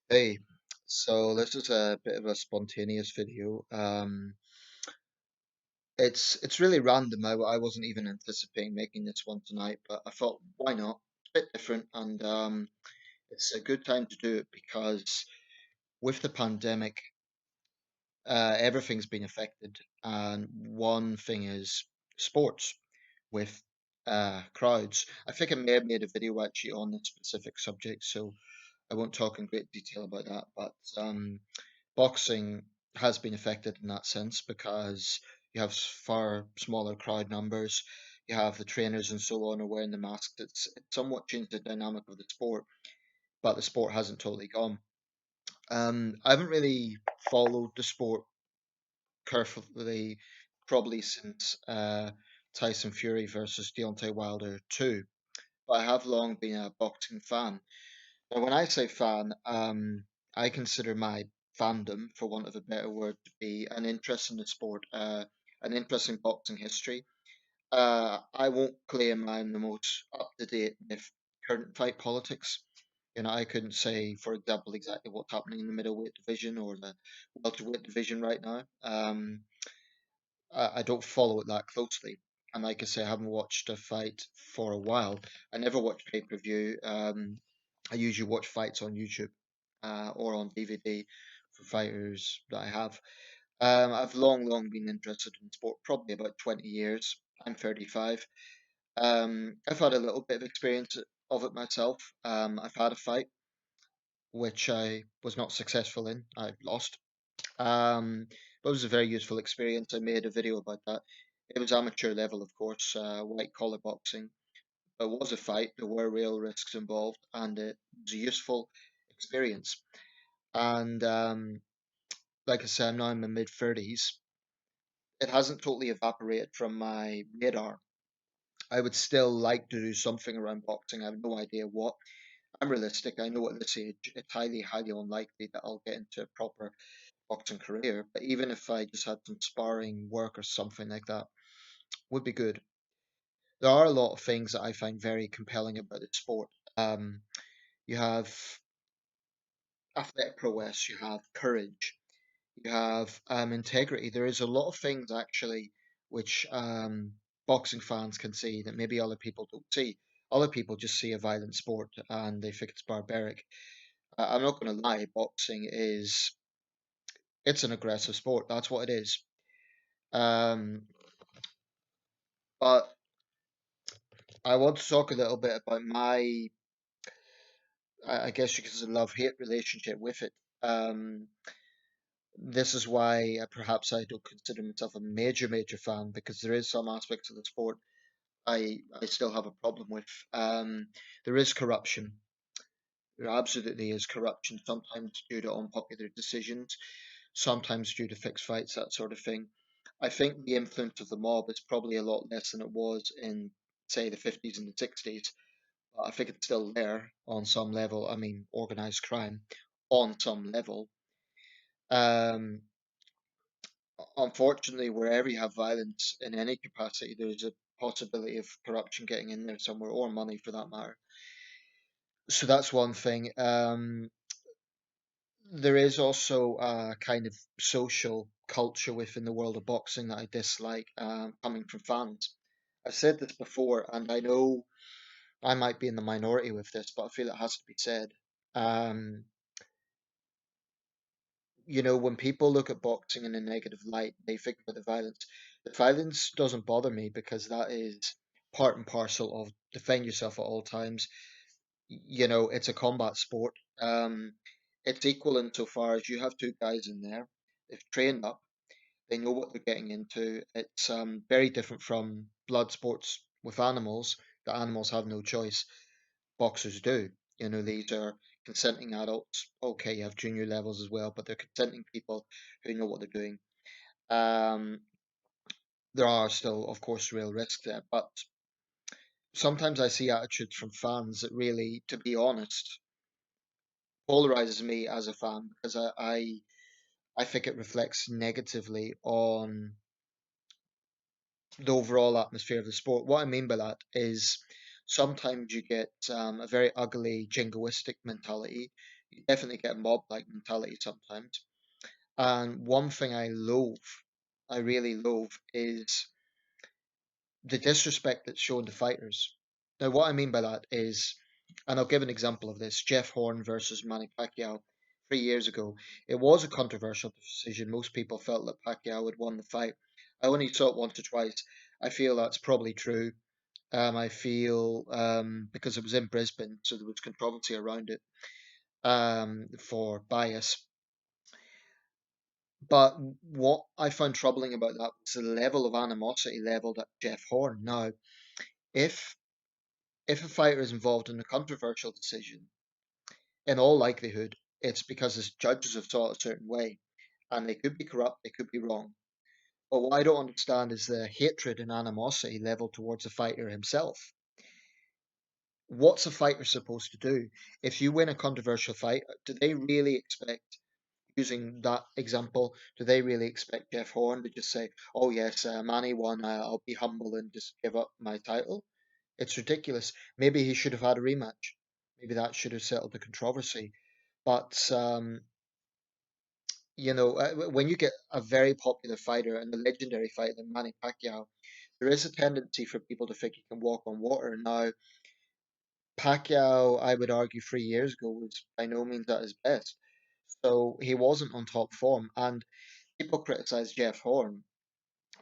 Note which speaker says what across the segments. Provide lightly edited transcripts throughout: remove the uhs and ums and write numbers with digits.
Speaker 1: Hey, so this is a bit of a spontaneous video. It's really random. I wasn't even anticipating making this one tonight, but I thought, why not? It's a bit different, and it's a good time to do it because with the pandemic, everything's been affected, and one thing is sports with crowds. I think I may have made a video actually on this specific subject, so I won't talk in great detail about that, but boxing has been affected in that sense because you have far smaller crowd numbers. You have the trainers and so on are wearing the masks. It's somewhat changed the dynamic of the sport, but the sport hasn't totally gone. I haven't really followed the sport carefully probably since Tyson Fury versus Deontay Wilder 2, but I have long been a boxing fan. Now, when I say fan, I consider my fandom, for want of a better word, to be an interest in the sport, an interest in boxing history. I won't claim I'm the most up to date with current fight politics. I couldn't say, for example, exactly what's happening in the middleweight division or the welterweight division right now. I don't follow it that closely. And like I say, I haven't watched a fight for a while. I never watch pay-per-view. I usually watch fights on YouTube or on DVD for fighters that I have. I've long been interested in sport, probably about 20 years. I'm 35. I've had a little bit of experience of it myself. I've had a fight which I was not successful in. I lost. But it was a very useful experience. I made a video about that. It was amateur level, of course, white collar boxing. It was a fight. There were real risks involved, and it was a useful experience. And like I said, I'm now in my mid 30s. It hasn't totally evaporated from my radar. I would still like to do something around boxing. I have no idea what. I'm realistic. I know at this age it's highly unlikely that I'll get into a proper boxing career. But even if I just had some sparring work or something like that, would be good. There are a lot of things that I find very compelling about the sport. You have athletic prowess, you have courage, you have integrity. There is a lot of things actually which boxing fans can see that maybe other people don't see. Other people just see a violent sport and they think it's barbaric. I'm not going to lie, boxing is it's an aggressive sport. That's what it is. Um, but I want to talk a little bit about my, I guess you could say, love-hate relationship with it. Um, this is why perhaps I don't consider myself a major fan because there is some aspects of the sport I still have a problem with. There is corruption. There absolutely is corruption, sometimes due to unpopular decisions, sometimes due to fixed fights, that sort of thing. I think the influence of the mob is probably a lot less than it was in, say, the 50s and the 60s. But I think it's still there on some level. I mean, organized crime on some level. Um, Unfortunately, wherever you have violence in any capacity, there's a possibility of corruption getting in there somewhere, or money for that matter. So that's one thing. There is also a kind of social culture within the world of boxing that I dislike, coming from fans. I've said this before, and I know I might be in the minority with this, but I feel it has to be said. Um, when people look at boxing in a negative light, they think about the violence. The violence doesn't bother me because that is part and parcel of defend yourself at all times. It's a combat sport. It's equal insofar as you have two guys in there. They've trained up. They know what they're getting into. It's very different from blood sports with animals. The animals have no choice. Boxers do. These are consenting adults. Okay, you have junior levels as well, but they're consenting people who know what they're doing. Um, there are still, of course, real risks there, but sometimes I see attitudes from fans that really, to be honest, polarizes me as a fan because I think it reflects negatively on the overall atmosphere of the sport. What I mean by that is Sometimes you get a very ugly jingoistic mentality. You definitely get a mob-like mentality sometimes. And one thing I really loathe, is the disrespect that's shown to fighters. Now, what I mean by that is, and I'll give an example of this: Jeff Horn versus Manny Pacquiao 3 years ago. It was a controversial decision. Most people felt that Pacquiao had won the fight. I only saw it once or twice. I feel that's probably true. I feel because it was in Brisbane, so there was controversy around it for bias. But what I found troubling about that was the level of animosity leveled at Jeff Horn. Now, if if a fighter is involved in a controversial decision, in all likelihood, it's because his judges have thought a certain way, and they could be corrupt, they could be wrong. But what I don't understand is the hatred and animosity leveled towards the fighter himself. What's a fighter supposed to do? If you win a controversial fight, do they really expect, using that example, do they really expect Jeff Horn to just say, "Oh yes, Manny won. I'll be humble and just give up my title"? It's ridiculous. Maybe he should have had a rematch. Maybe that should have settled the controversy. But when you get a very popular fighter and a legendary fighter like Manny Pacquiao, there is a tendency for people to think he can walk on water. Now, Pacquiao, I would argue, 3 years ago was by no means at his best. So he wasn't on top form. And people criticize Jeff Horn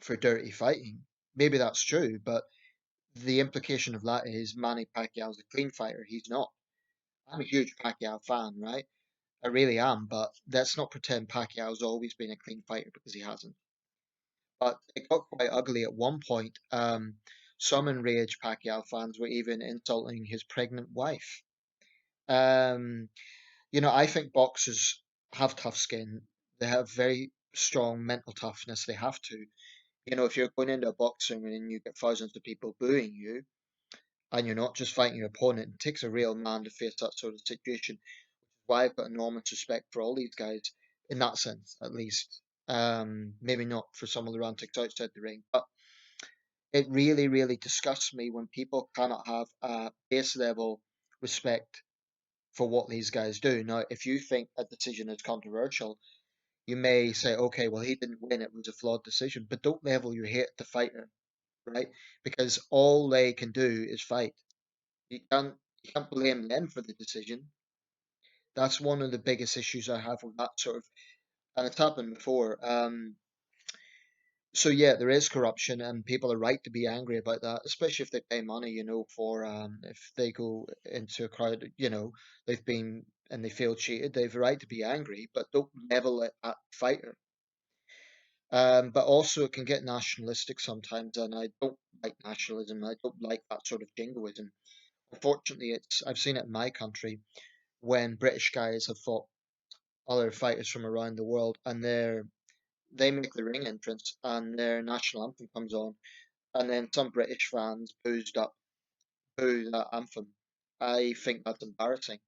Speaker 1: for dirty fighting. Maybe that's true, but the implication of that is Manny Pacquiao's a clean fighter. He's not. I'm a huge Pacquiao fan, right? I really am, but let's not pretend Pacquiao's always been a clean fighter, because he hasn't. But it got quite ugly at one point. Some enraged Pacquiao fans were even insulting his pregnant wife. Um, I think boxers have tough skin. They have very strong mental toughness. They have to. If you're going into a boxing ring and you get thousands of people booing you, and you're not just fighting your opponent, it takes a real man to face that sort of situation. Why I've got enormous respect for all these guys in that sense, at least. Maybe not for some of the antics outside the ring, but it really, really disgusts me when people cannot have a base level respect for what these guys do. Now, if you think a decision is controversial, you may say, okay, well, he didn't win, it was a flawed decision, but don't level your hate at the fighter, right? Because all they can do is fight. You can't blame them for the decision. That's one of the biggest issues I have with that sort of, and it's happened before. So yeah, there is corruption, and people are right to be angry about that, especially if they pay money, for if they go into a crowd, they've been and they feel cheated, they've a right to be angry, but don't level it at the fighter. But also it can get nationalistic sometimes, and I don't like nationalism. I don't like that sort of jingoism. Unfortunately, I've seen it in my country when British guys have fought other fighters from around the world, and they make the ring entrance and their national anthem comes on, and then some British fans boo that anthem. I think that's embarrassing.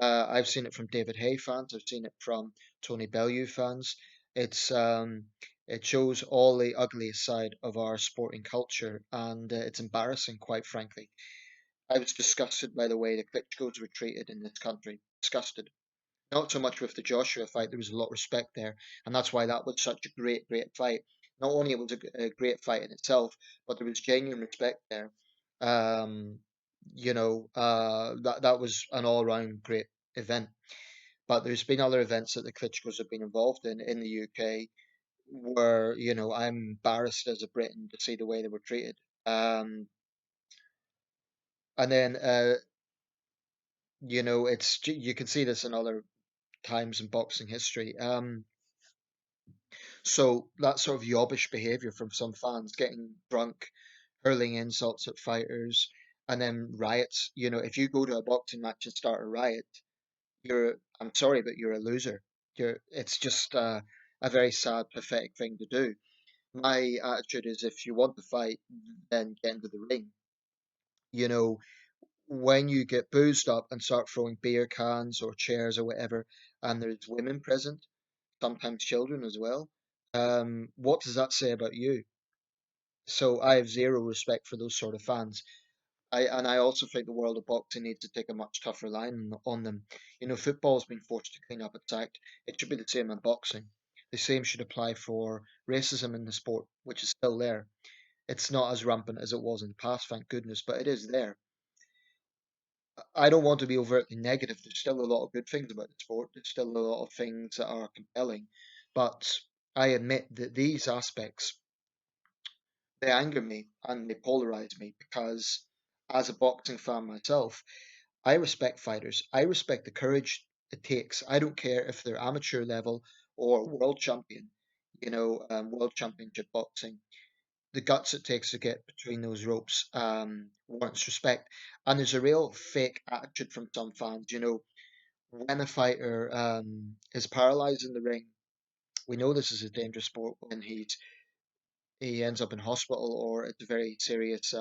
Speaker 1: I've seen it from David Hay fans. I've seen it from Tony Bellew fans. It's it shows all the ugly side of our sporting culture, and it's embarrassing, quite frankly. I was disgusted by the way the Klitschko's were treated in this country. Disgusted. Not so much with the Joshua fight, there was a lot of respect there, and that's why that was such a great, great fight. Not only was it a great fight in itself, but there was genuine respect there. Um, that was an all-round great event. But there's been other events that the Klitschko's have been involved in the UK where I'm embarrassed as a Briton to see the way they were treated. And then you can see this in other times in boxing history. So that sort of yobbish behavior from some fans, getting drunk, hurling insults at fighters, and then riots. If you go to a boxing match and start a riot, I'm sorry, but you're a loser. It's just a very sad, pathetic thing to do. My attitude is, if you want to fight, then get into the ring. You know, when you get boozed up and start throwing beer cans or chairs or whatever, and there's women present, sometimes children as well, what does that say about you? So I have zero respect for those sort of fans. I also think the world of boxing needs to take a much tougher line on them. Football's been forced to clean up its act. It should be the same in boxing. The same should apply for racism in the sport, which is still there. It's not as rampant as it was in the past, thank goodness, but it is there. I don't want to be overtly negative. There's still a lot of good things about the sport. There's still a lot of things that are compelling, but I admit that these aspects, they anger me and they polarize me because as a boxing fan myself, I respect fighters. I respect the courage it takes. I don't care if they're amateur level or world champion, world championship boxing. The guts it takes to get between those ropes warrants respect. And there's a real fake attitude from some fans. When a fighter is paralyzed in the ring, we know this is a dangerous sport when he ends up in hospital or it's a very serious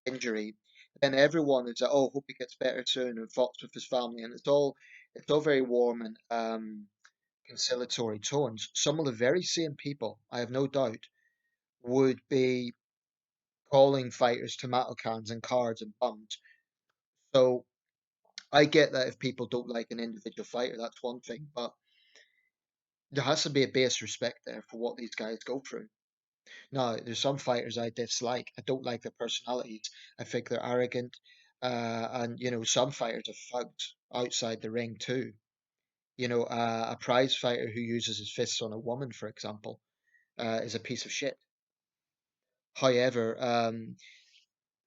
Speaker 1: injury, then everyone is like, "Oh, hope he gets better soon," and thoughts with his family, and it's all very warm and conciliatory tones. Some of the very same people, I have no doubt, would be calling fighters tomato cans and cards and bums. So I get that if people don't like an individual fighter, that's one thing, but there has to be a base respect there for what these guys go through. Now, there's some fighters I dislike. I don't like their personalities. I think they're arrogant. And, some fighters are thugs outside the ring too. A prize fighter who uses his fists on a woman, for example, is a piece of shit. However,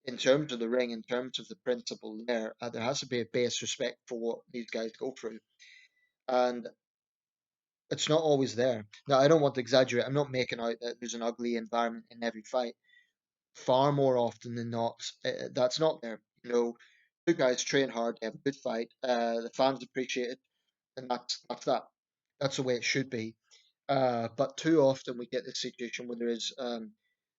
Speaker 1: in terms of the ring, in terms of the principle there has to be a base respect for what these guys go through. And it's not always there. Now, I don't want to exaggerate. I'm not making out that there's an ugly environment in every fight. Far more often than not, that's not there. Two guys train hard, they have a good fight, the fans appreciate it, and that's that. That's the way it should be. But too often we get this situation where there is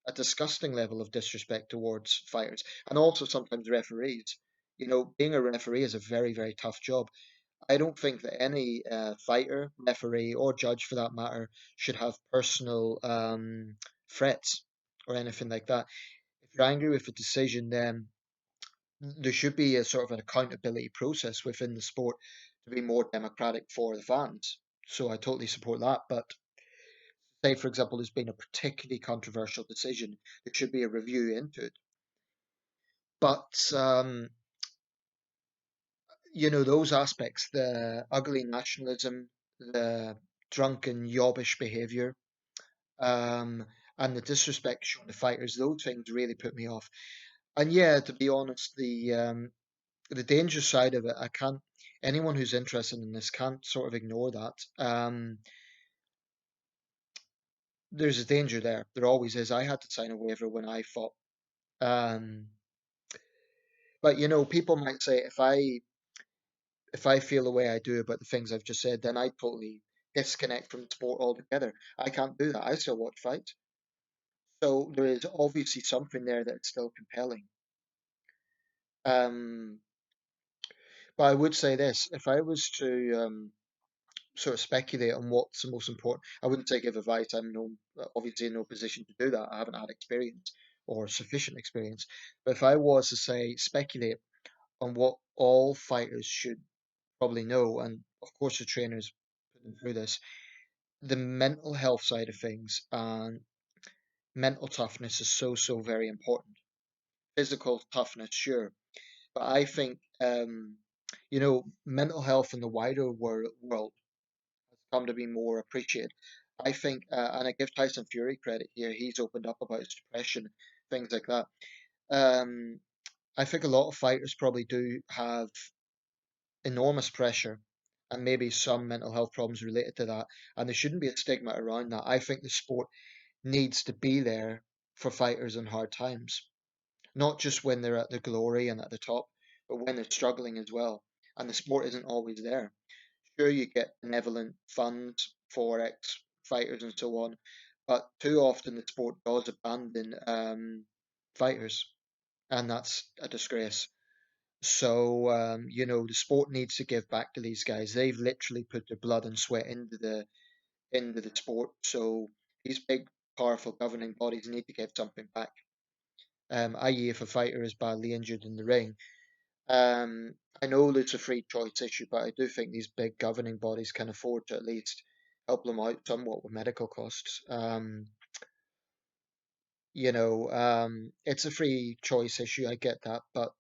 Speaker 1: a disgusting level of disrespect towards fighters, and also sometimes referees. Being a referee is a very, very tough job. I don't think that any fighter, referee, or judge for that matter should have personal threats or anything like that. If you're angry with a decision, then there should be a sort of an accountability process within the sport to be more democratic for the fans. So I totally support that. But say, for example, there's been a particularly controversial decision, there should be a review into it. But those aspects, the ugly nationalism, the drunken, yobbish behaviour, um, and the disrespect shown to fighters, those things really put me off. And yeah, to be honest, the danger side of it, I can't. Anyone who's interested in this can't sort of ignore that. There's a danger there. There always is. I had to sign a waiver when I fought. Um, but people might say if I feel the way I do about the things I've just said, then I totally disconnect from sport altogether. I can't do that. I still watch fights. So there is obviously something there that's still compelling. Um, but I would say this: if I was to sort of speculate on what's the most important. I wouldn't say give advice. I'm no obviously in no position to do that. I haven't had experience or sufficient experience. But if I was to say speculate on what all fighters should probably know, and of course the trainers put them through this, the mental health side of things and mental toughness is so very important. Physical toughness, sure, but I think mental health in the wider world come to be more appreciated. I think, and I give Tyson Fury credit here, he's opened up about his depression, things like that. Um, I think a lot of fighters probably do have enormous pressure and maybe some mental health problems related to that, and there shouldn't be a stigma around that. I think the sport needs to be there for fighters in hard times, not just when they're at the glory and at the top, but when they're struggling as well. And the sport isn't always there. Sure, you get benevolent funds for ex fighters and so on, but too often the sport does abandon fighters, and that's a disgrace. So, the sport needs to give back to these guys. They've literally put their blood and sweat into the sport. So these big, powerful governing bodies need to give something back. i.e., if a fighter is badly injured in the ring. Um, I know it's a free choice issue, but I do think these big governing bodies can afford to at least help them out somewhat with medical costs. It's a free choice issue. I get that, but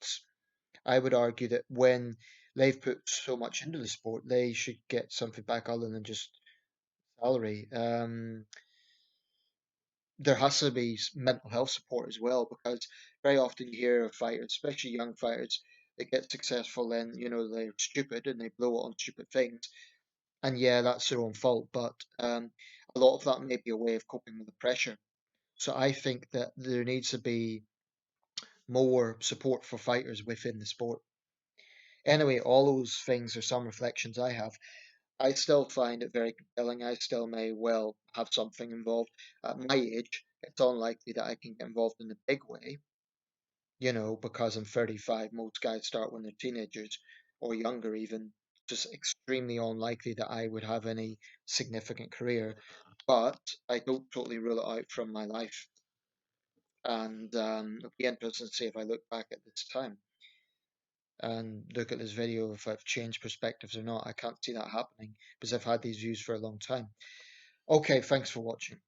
Speaker 1: I would argue that when they've put so much into the sport, they should get something back other than just salary. There has to be mental health support as well, because very often you hear of fighters, especially young fighters, that get successful, then they're stupid and they blow it on stupid things. And yeah, that's their own fault, but a lot of that may be a way of coping with the pressure. So I think that there needs to be more support for fighters within the sport. Anyway, all those things are some reflections I have. I still find it very compelling. I still may well have something involved. At my age, it's unlikely that I can get involved in a big way, because I'm 35. Most guys start when they're teenagers or younger, even. Just extremely unlikely that I would have any significant career. But I don't totally rule it out from my life. And it'll be interesting to see if I look back at this time and look at this video if I've changed perspectives or not. I can't see that happening because I've had these views for a long time. Okay, thanks for watching.